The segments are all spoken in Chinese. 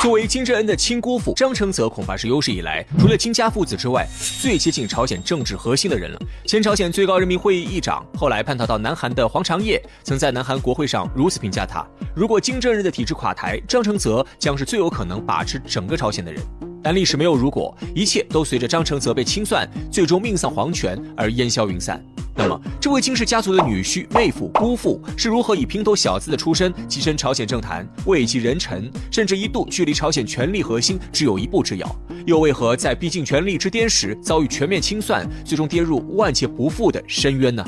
作为金正恩的亲姑父，张承泽恐怕是有史以来除了金家父子之外最接近朝鲜政治核心的人了。前朝鲜最高人民会议议长，后来叛逃到南韩的黄长业，曾在南韩国会上如此评价他：如果金正日的体制垮台，张承泽将是最有可能把持整个朝鲜的人。但历史没有如果，一切都随着张承泽被清算，最终命丧黄泉而烟消云散。那么，这位金氏家族的女婿、妹夫、姑父是如何以平头小子的出身跻身朝鲜政坛，位极人臣，甚至一度距离朝鲜权力核心只有一步之遥？又为何在逼近权力之巅时遭遇全面清算，最终跌入万劫不复的深渊呢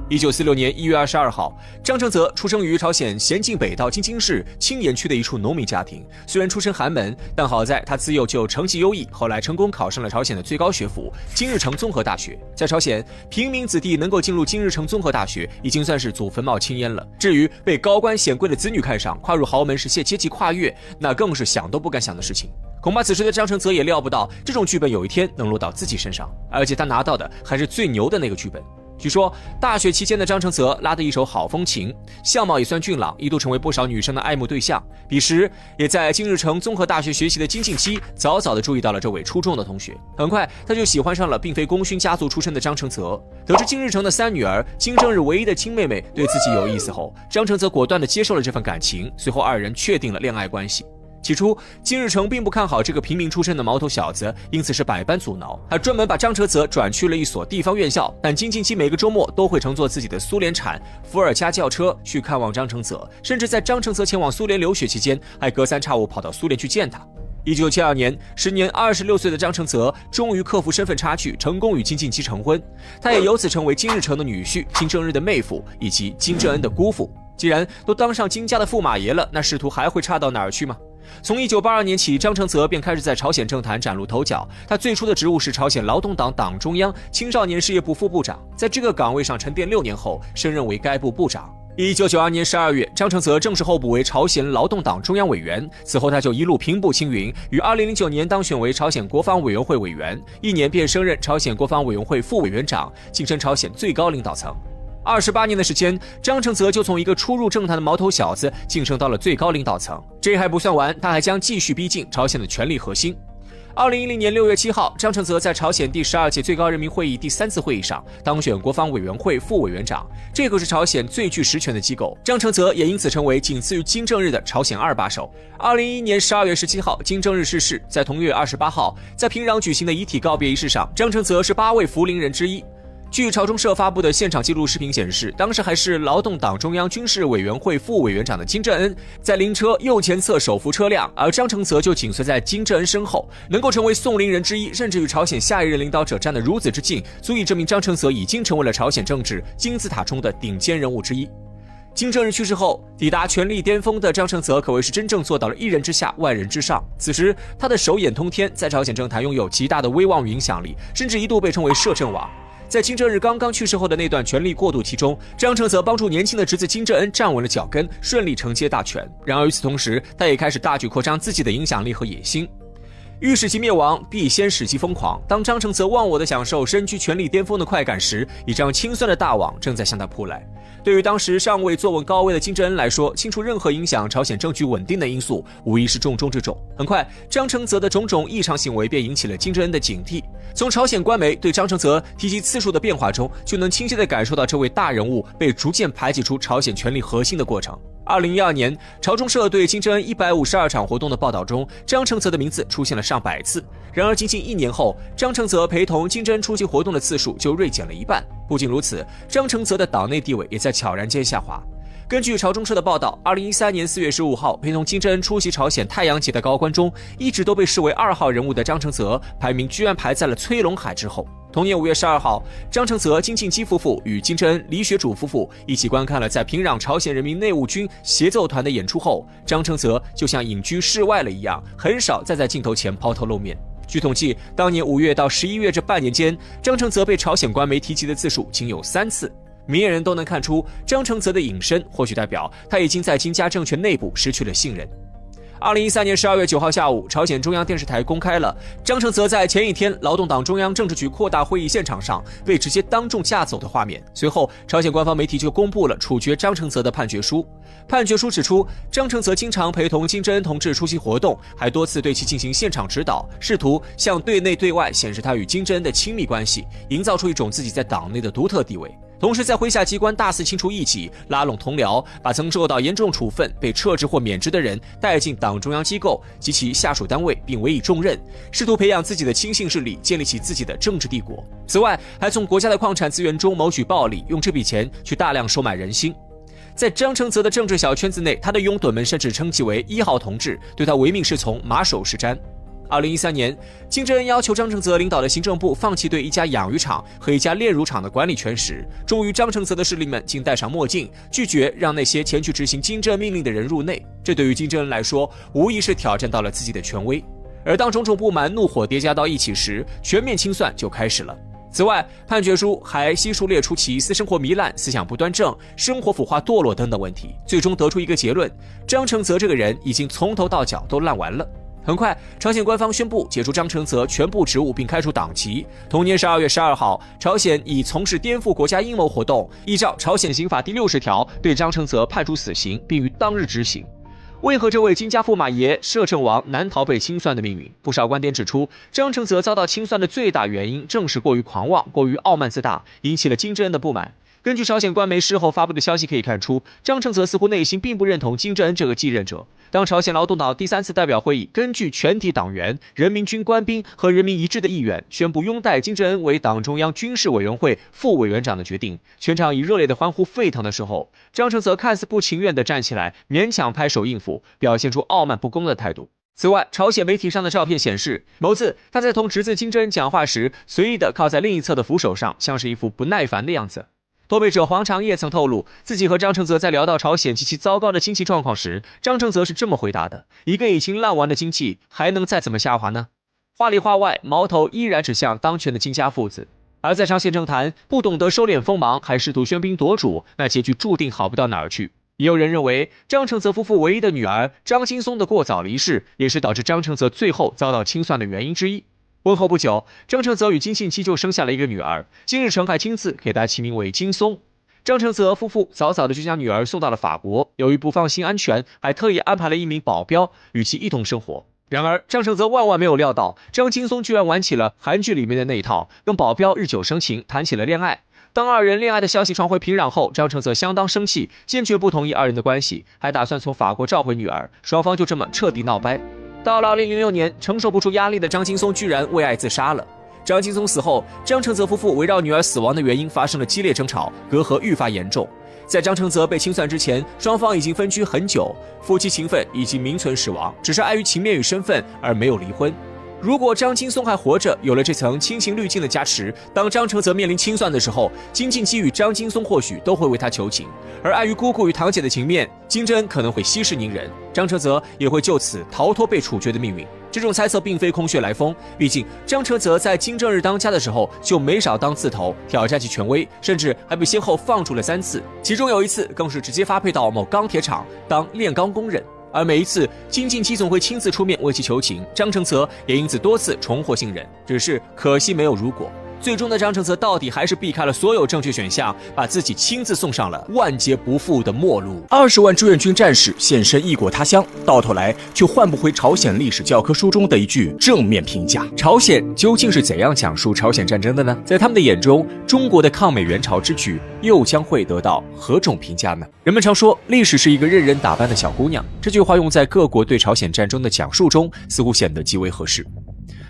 ？1946年1月22号，张承泽出生于朝鲜咸镜北道京津市青岩区的一处农民家庭。虽然出身寒门，但好在他自幼就成绩优异，后来成功考上了朝鲜的最高学府金日成综合大学。在朝鲜，平民子弟能够进入金日成综合大学，已经算是祖坟冒青烟了。至于被高官显贵的子女看上，跨入豪门实现阶级跨越，那更是想都不敢想的事情。恐怕此时的张承泽也料不到，这种剧本有一天能落到自己身上，而且他拿到的还是最牛的那个剧本。据说大学期间的张承泽拉得一手好风琴，相貌也算俊朗，一度成为不少女生的爱慕对象。彼时也在金日成综合大学学习的金敬熙早早地注意到了这位出众的同学，很快他就喜欢上了并非功勋家族出身的张承泽。得知金日成的3女儿金正日唯一的亲妹妹对自己有意思后，张承泽果断地接受了这份感情，随后2人确定了恋爱关系。起初，金日成并不看好这个平民出身的毛头小子，因此是百般阻挠，还专门把张承泽转去了一所地方院校。但金敬熙每个周末都会乘坐自己的苏联产伏尔加轿车去看望张承泽，甚至在张承泽前往苏联留学期间，还隔三差五跑到苏联去见他。1972年，时年26岁的张承泽终于克服身份差距，成功与金敬熙成婚，他也由此成为金日成的女婿、金正日的妹夫以及金正恩的姑父。既然都当上金家的驸马爷了，那仕途还会差到哪儿去吗？从1982年起，张承泽便开始在朝鲜政坛崭露头角。他最初的职务是朝鲜劳动党党中央青少年事业部副部长，在这个岗位上沉淀6年后，升任为该部部长。1992年12月，张承泽正式候补为朝鲜劳动党中央委员，此后他就一路平步青云，于2009年当选为朝鲜国防委员会委员，1年便升任朝鲜国防委员会副委员长，晋升朝鲜最高领导层。28年的时间，张承泽就从一个初入政坛的毛头小子晋升到了最高领导层。这还不算完，他还将继续逼近朝鲜的权力核心。2010年6月7号，张承泽在朝鲜第12届最高人民会议第3次会议上当选国防委员会副委员长，这个是朝鲜最具实权的机构。张承泽也因此成为仅次于金正日的朝鲜2把手。2011年12月17号，金正日逝世，在同月28号，在平壤举行的遗体告别仪式上，张承泽是8位福临人之一。据朝中社发布的现场记录视频显示，当时还是劳动党中央军事委员会副委员长的金正恩在灵车右前侧手扶车辆，而张承泽就紧随在金正恩身后，能够成为送灵人之一，甚至与朝鲜下一任领导者站得如此之近，足以证明张承泽已经成为了朝鲜政治金字塔中的顶尖人物之一。金正日去世后，抵达权力巅峰的张承泽可谓是真正做到了一人之下万人之上。此时他的手眼通天，在朝鲜政坛拥有极大的威望与影响力，甚至一度被称为摄政王。在金正日刚刚去世后的那段权力过渡期中，张承泽帮助年轻的侄子金正恩站稳了脚跟，顺利承接大权。然而与此同时，他也开始大举扩张自己的影响力和野心。欲使其灭亡，必先使其疯狂。当张承泽忘我地享受身居权力巅峰的快感时，一张清算的大网正在向他扑来。对于当时尚未坐稳高位的金正恩来说，清除任何影响朝鲜政局稳定的因素，无疑是重中之重。很快，张承泽的种种异常行为便引起了金正恩的警惕。从朝鲜官媒对张承泽提及次数的变化中，就能清晰地感受到这位大人物被逐渐排挤出朝鲜权力核心的过程。2012年，朝中社对金正恩152场活动的报道中，张承泽的名字出现了上百次。然而，仅仅1年后，张承泽陪同金正恩出席活动的次数就锐减了一半。不仅如此，张承泽的党内地位也在悄然间下滑。根据朝中社的报道，2013年4月15号，陪同金正恩出席朝鲜太阳节的高官中，一直都被视为2号人物的张承泽，排名居然排在了崔龙海之后。同年5月12号，张承泽、金敬基夫妇与金正恩、李雪主夫妇一起观看了在平壤朝鲜人民内务军协奏团的演出后，张承泽就像隐居世外了一样，很少再在镜头前抛头露面。据统计，当年5月到11月这半年间，张承泽被朝鲜官媒提及的次数仅有3次。明眼人都能看出，张承泽的隐身或许代表他已经在金家政权内部失去了信任。2013年12月9号下午，朝鲜中央电视台公开了张承泽在前一天劳动党中央政治局扩大会议现场上被直接当众架走的画面。随后，朝鲜官方媒体就公布了处决张承泽的判决书。判决书指出，张承泽经常陪同金正恩同志出席活动，还多次对其进行现场指导，试图向对内对外显示他与金正恩的亲密关系，营造出一种自己在党内的独特地位。同时在麾下机关大肆清除异己，拉拢同僚，把曾受到严重处分、被撤职或免职的人带进党中央机构及其下属单位，并委以重任，试图培养自己的亲信势力，建立起自己的政治帝国。此外，还从国家的矿产资源中谋取暴利，用这笔钱去大量收买人心。在张承泽的政治小圈子内，他的拥趸们甚至称其为1号同志，对他唯命是从，马首是瞻。2013年，金正恩要求张承泽领导的行政部放弃对一家养鱼场和一家炼乳厂的管理权时，终于张承泽的势力们竟戴上墨镜，拒绝让那些前去执行金正恩命令的人入内。这对于金正恩来说，无疑是挑战到了自己的权威。而当种种不满、怒火叠加到一起时，全面清算就开始了。此外，判决书还悉数列出其私生活糜烂、思想不端正、生活腐化堕落等等问题，最终得出一个结论：张承泽这个人已经从头到脚都烂完了。很快，朝鲜官方宣布解除张承泽全部职务并开除党籍。同年12月12号，朝鲜以从事颠覆国家阴谋活动，依照朝鲜刑法第60条对张承泽判处死刑，并于当日执行。为何这位金家驸马爷摄政王难逃被清算的命运？不少观点指出，张承泽遭到清算的最大原因正是过于狂妄、过于傲慢自大，引起了金正恩的不满。根据朝鲜官媒事后发布的消息可以看出，张承泽似乎内心并不认同金正恩这个继任者。当朝鲜劳动党第3次代表会议根据全体党员、人民军官兵和人民一致的意愿，宣布拥戴金正恩为党中央军事委员会副委员长的决定，全场以热烈的欢呼沸腾的时候，张承泽看似不情愿地站起来，勉强拍手应付，表现出傲慢不恭的态度。此外，朝鲜媒体上的照片显示，某次他在同侄子金正恩讲话时，随意地靠在另一侧的扶手上，像是一副不耐烦的样子。脱北者黄长业曾透露，自己和张承泽在聊到朝鲜及其糟糕的经济状况时，张承泽是这么回答的：一个已经烂完的经济，还能再怎么下滑呢？话里话外，矛头依然指向当权的金家父子。而在朝鲜政坛，不懂得收敛锋芒，还试图喧宾夺主，那结局注定好不到哪儿去。也有人认为，张承泽夫妇唯一的女儿张金松的过早离世，也是导致张承泽最后遭到清算的原因之一。婚后不久，张承泽与金信妻就生下了一个女儿，金日成还亲自给她起名为金松。张承泽夫妇早早的就将女儿送到了法国，由于不放心安全，还特意安排了一名保镖与其一同生活。然而，张承泽万万没有料到，张金松居然玩起了韩剧里面的那一套，跟保镖日久生情，谈起了恋爱。当二人恋爱的消息传回平壤后，张承泽相当生气，坚决不同意二人的关系，还打算从法国召回女儿，双方就这么彻底闹掰。到了2006年，承受不住压力的张金松居然为爱自杀了。张金松死后，张承泽夫妇围绕女儿死亡的原因发生了激烈争吵，隔阂愈发严重。在张承泽被清算之前，双方已经分居很久，夫妻情分已经名存实亡，只是碍于情面与身份而没有离婚。如果张金松还活着，有了这层亲情滤镜的加持，当张承泽面临清算的时候，金敬基与张金松或许都会为他求情，而碍于姑姑与堂姐的情面，金正恩可能会息事宁人，张承泽也会就此逃脱被处决的命运。这种猜测并非空穴来风，毕竟张承泽在金正日当家的时候就没少当刺头，挑战其权威，甚至还被先后放逐了3次，其中有一次更是直接发配到某钢铁厂当炼钢工人。而每一次金敬基总会亲自出面为其求情，张承泽也因此多次重获信任，只是可惜没有如果。最终的张承泽到底还是避开了所有正确选项，把自己亲自送上了万劫不复的末路。20万志愿军战士献身异国他乡，到头来却换不回朝鲜历史教科书中的一句正面评价。朝鲜究竟是怎样讲述朝鲜战争的呢？在他们的眼中，中国的抗美援朝之举又将会得到何种评价呢？人们常说历史是一个任人打扮的小姑娘，这句话用在各国对朝鲜战争的讲述中，似乎显得极为合适。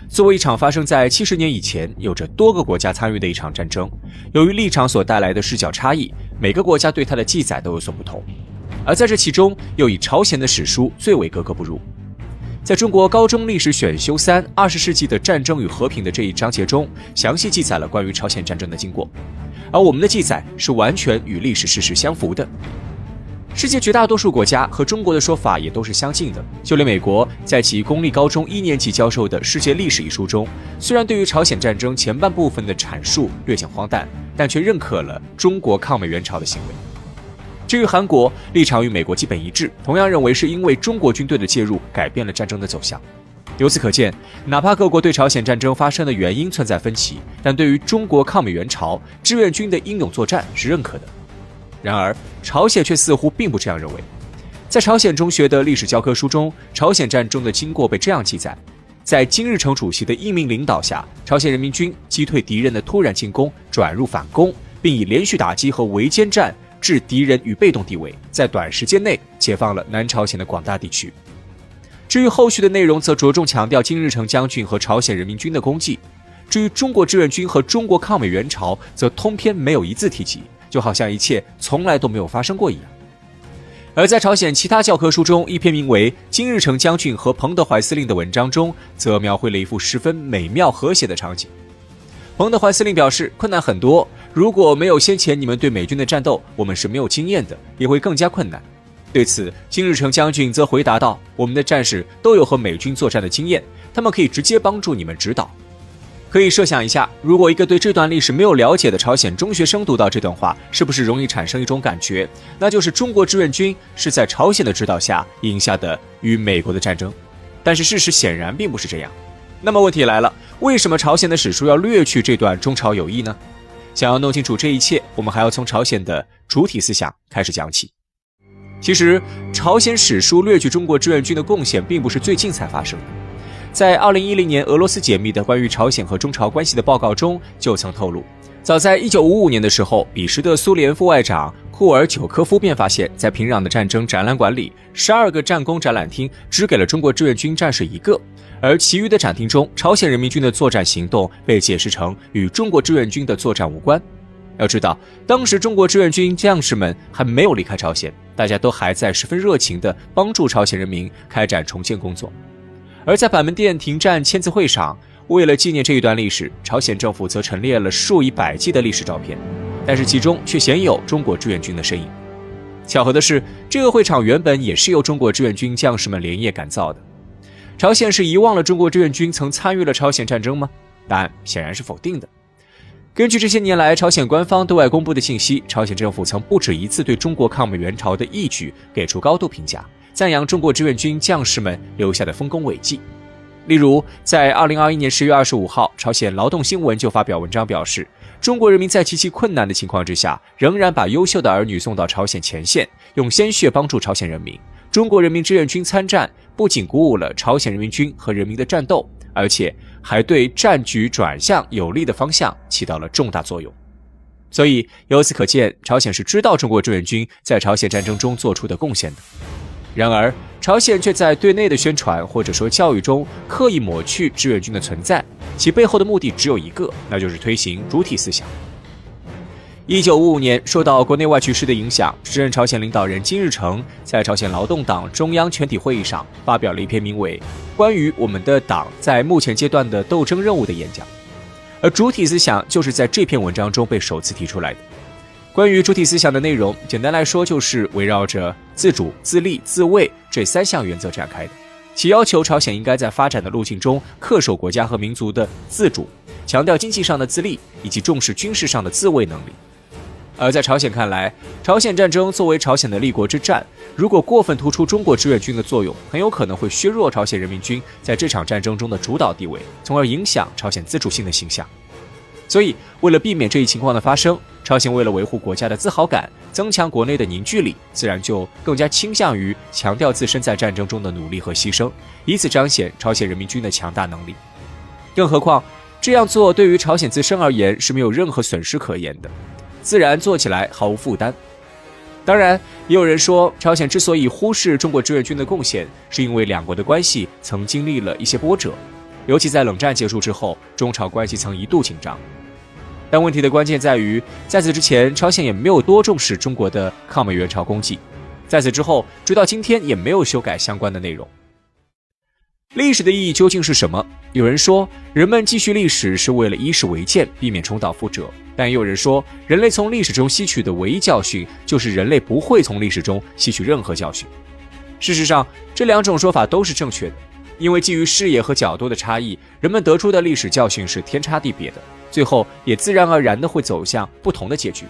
作为一场发生在70年以前，有着多个国家参与的一场战争，由于立场所带来的视角差异，每个国家对它的记载都有所不同。而在这其中，又以朝鲜的史书最为格格不入。在中国高中历史选修3 20世纪的战争与和平的这一章节中，详细记载了关于朝鲜战争的经过，而我们的记载是完全与历史事实相符的。世界绝大多数国家和中国的说法也都是相近的，就连美国在其公立高中1年级教授的《世界历史》一书中，虽然对于朝鲜战争前半部分的阐述略显荒诞，但却认可了中国抗美援朝的行为。至于韩国，立场与美国基本一致，同样认为是因为中国军队的介入改变了战争的走向。由此可见，哪怕各国对朝鲜战争发生的原因存在分歧，但对于中国抗美援朝志愿军的英勇作战是认可的。然而，朝鲜却似乎并不这样认为。在朝鲜中学的历史教科书中，朝鲜战争的经过被这样记载：在金日成主席的英明领导下，朝鲜人民军击退敌人的突然进攻，转入反攻，并以连续打击和围歼战置敌人于被动地位，在短时间内解放了南朝鲜的广大地区。至于后续的内容，则着重强调金日成将军和朝鲜人民军的功绩。至于中国志愿军和中国抗美援朝，则通篇没有一字提及，就好像一切从来都没有发生过一样。而在朝鲜其他教科书中，一篇名为《金日成将军和彭德怀司令》的文章中，则描绘了一幅十分美妙和谐的场景。彭德怀司令表示，困难很多，如果没有先前你们对美军的战斗，我们是没有经验的，也会更加困难。对此，金日成将军则回答道，我们的战士都有和美军作战的经验，他们可以直接帮助你们指导。可以设想一下，如果一个对这段历史没有了解的朝鲜中学生读到这段话，是不是容易产生一种感觉，那就是中国志愿军是在朝鲜的指导下赢下的与美国的战争。但是事实显然并不是这样。那么问题来了，为什么朝鲜的史书要略去这段中朝友谊呢？想要弄清楚这一切，我们还要从朝鲜的主体思想开始讲起。其实，朝鲜史书略去中国志愿军的贡献并不是最近才发生的。在2010年俄罗斯解密的关于朝鲜和中朝关系的报告中就曾透露，早在1955年的时候，彼时的苏联副外长库尔久科夫便发现，在平壤的战争展览馆里，12个战功展览厅只给了中国志愿军战士1个，而其余的展厅中，朝鲜人民军的作战行动被解释成与中国志愿军的作战无关。要知道，当时中国志愿军将士们还没有离开朝鲜，大家都还在十分热情地帮助朝鲜人民开展重建工作。而在板门店停战签字会上，为了纪念这一段历史，朝鲜政府则陈列了数以百计的历史照片，但是其中却鲜有中国志愿军的身影。巧合的是，这个会场原本也是由中国志愿军将士们连夜赶造的。朝鲜是遗忘了中国志愿军曾参与了朝鲜战争吗？答案显然是否定的。根据这些年来朝鲜官方对外公布的信息，朝鲜政府曾不止一次对中国抗美援朝的义举给出高度评价，赞扬中国志愿军将士们留下的丰功伟绩。例如，在2021年10月25号，朝鲜劳动新闻就发表文章表示，中国人民在极其困难的情况之下，仍然把优秀的儿女送到朝鲜前线，用鲜血帮助朝鲜人民。中国人民志愿军参战，不仅鼓舞了朝鲜人民军和人民的战斗，而且还对战局转向有利的方向起到了重大作用。所以由此可见，朝鲜是知道中国志愿军在朝鲜战争中做出的贡献的。然而，朝鲜却在对内的宣传或者说教育中刻意抹去志愿军的存在，其背后的目的只有一个，那就是推行主体思想。1955年，受到国内外局势的影响，时任朝鲜领导人金日成在朝鲜劳动党中央全体会议上发表了一篇名为《关于我们的党在目前阶段的斗争任务》的演讲，而主体思想就是在这篇文章中被首次提出来的。关于主体思想的内容，简单来说就是围绕着自主、自立、自卫这3项原则展开的，其要求朝鲜应该在发展的路径中恪守国家和民族的自主，强调经济上的自立，以及重视军事上的自卫能力。而在朝鲜看来，朝鲜战争作为朝鲜的立国之战，如果过分突出中国志愿军的作用，很有可能会削弱朝鲜人民军在这场战争中的主导地位，从而影响朝鲜自主性的形象。所以，为了避免这一情况的发生，朝鲜为了维护国家的自豪感，增强国内的凝聚力，自然就更加倾向于强调自身在战争中的努力和牺牲，以此彰显朝鲜人民军的强大能力。更何况，这样做对于朝鲜自身而言是没有任何损失可言的，自然做起来毫无负担。当然，也有人说，朝鲜之所以忽视中国志愿军的贡献，是因为两国的关系曾经历了一些波折，尤其在冷战结束之后，中朝关系曾一度紧张。但问题的关键在于，在此之前，朝鲜也没有多重视中国的抗美援朝功绩，在此之后，直到今天也没有修改相关的内容。历史的意义究竟是什么？有人说，人们继续历史是为了以史为鉴，避免重蹈覆辙。但也有人说，人类从历史中吸取的唯一教训，就是人类不会从历史中吸取任何教训。事实上，这两种说法都是正确的，因为基于视野和角度的差异，人们得出的历史教训是天差地别的，最后也自然而然地会走向不同的结局。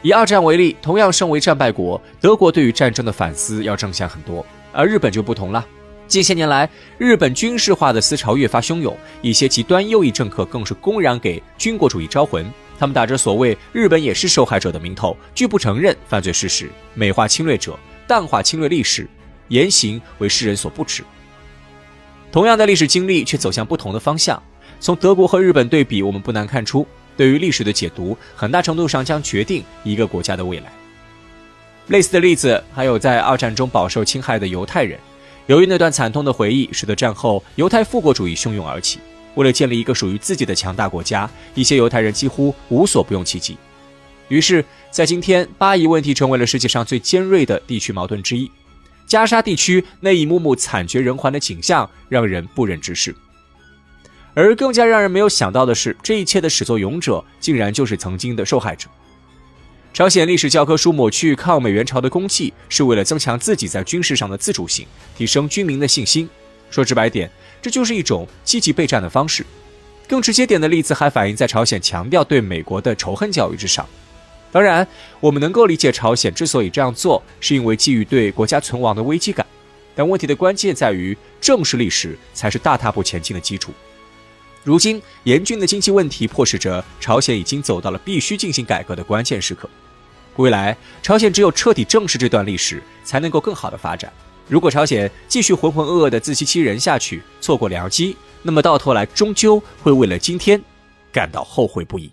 以二战为例，同样身为战败国，德国对于战争的反思要正向很多，而日本就不同了。近些年来，日本军事化的思潮越发汹涌，一些极端右翼政客更是公然给军国主义招魂。他们打着所谓日本也是受害者的名头，拒不承认犯罪事实，美化侵略者，淡化侵略历史，言行为世人所不齿。同样的历史经历却走向不同的方向。从德国和日本对比，我们不难看出，对于历史的解读很大程度上将决定一个国家的未来。类似的例子还有在二战中饱受侵害的犹太人。由于那段惨痛的回忆，使得战后犹太复国主义汹涌而起。为了建立一个属于自己的强大国家，一些犹太人几乎无所不用其极。于是在今天，巴以问题成为了世界上最尖锐的地区矛盾之一。加沙地区那一幕幕惨绝人寰的景象让人不忍直视。而更加让人没有想到的是，这一切的始作俑者竟然就是曾经的受害者。朝鲜历史教科书抹去抗美援朝的功绩，是为了增强自己在军事上的自主性，提升军民的信心。说直白点，这就是一种积极备战的方式。更直接点的例子还反映在朝鲜强调对美国的仇恨教育之上。当然，我们能够理解朝鲜之所以这样做，是因为基于对国家存亡的危机感。但问题的关键在于，正视历史才是大踏步前进的基础。如今，严峻的经济问题迫使着朝鲜已经走到了必须进行改革的关键时刻。未来，朝鲜只有彻底正视这段历史，才能够更好的发展。如果朝鲜继续浑浑噩噩的自欺欺人下去，错过良机，那么到头来终究会为了今天感到后悔不已。